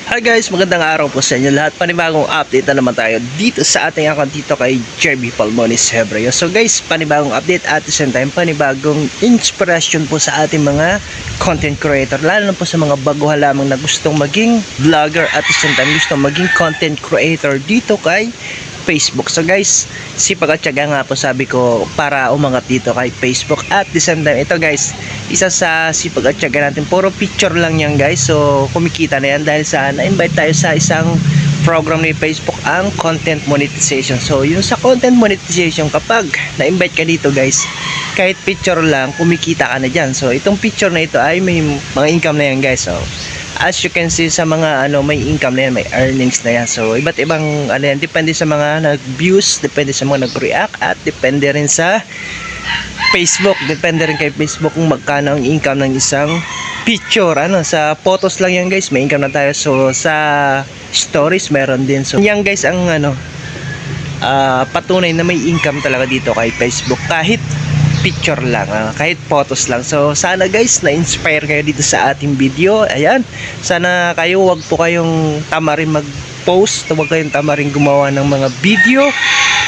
Hi guys, magandang araw po sa inyo lahat. Panibagong update na naman tayo dito sa ating account dito kay Jerby Palmones Hebreo. So guys, panibagong update at the same time panibagong inspiration po sa ating mga content creator. Lalo na po sa mga baguhan lamang na gustong maging vlogger at the same time gustong maging content creator dito kay Facebook. So guys, sipag at tiyaga nga po sabi ko para umangat dito kay Facebook. At the same time, ito guys, isa sa sipag at tiyaga natin, puro picture lang yan guys. So kumikita na yan dahil sa na-invite tayo sa isang program ni Facebook, ang content monetization. So yung sa content monetization, kapag na-invite ka dito guys, kahit picture lang, kumikita ka na dyan. So itong picture na ito ay may mga income na yan guys. So as you can see sa mga may income na yan, may earnings na yan. So iba't ibang yan, depende sa mga nag-views, depende sa mga nag-react, at depende rin sa Facebook, depende rin kay Facebook kung magkano ang income ng isang picture. Sa photos lang yan guys, may income na tayo. So sa stories meron din. So yan guys ang patunay na may income talaga dito kay Facebook, kahit picture lang, kahit photos lang. So sana guys na-inspire kayo dito sa ating video. Ayan, sana kayo wag po kayong tamarin mag-post, wag kayong tamarin gumawa ng mga video,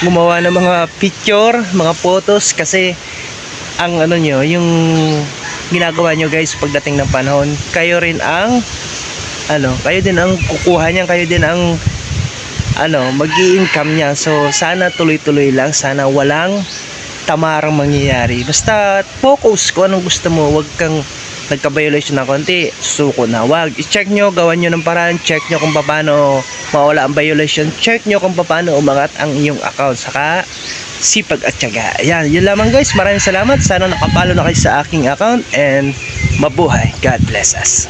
gumawa ng mga picture, mga photos, kasi ang nyo, yung ginagawa nyo guys pagdating ng panahon, kayo rin ang kayo din ang kukuha niyan, kayo din ang mag-i-income niya. So sana tuloy-tuloy lang, sana walang tamarang mangyayari. Basta focus kung anong gusto mo, wag kang nagka-violation ng konti, suko na. Wag, i-check nyo, gawan nyo ng paraan, check nyo kung paano mawala ang violation, check nyo kung paano umangat ang inyong account, saka sipag at tiyaga. Ayan, yun lamang guys, maraming salamat. Sana nakapalo na kayo sa aking account, and mabuhay. God bless us.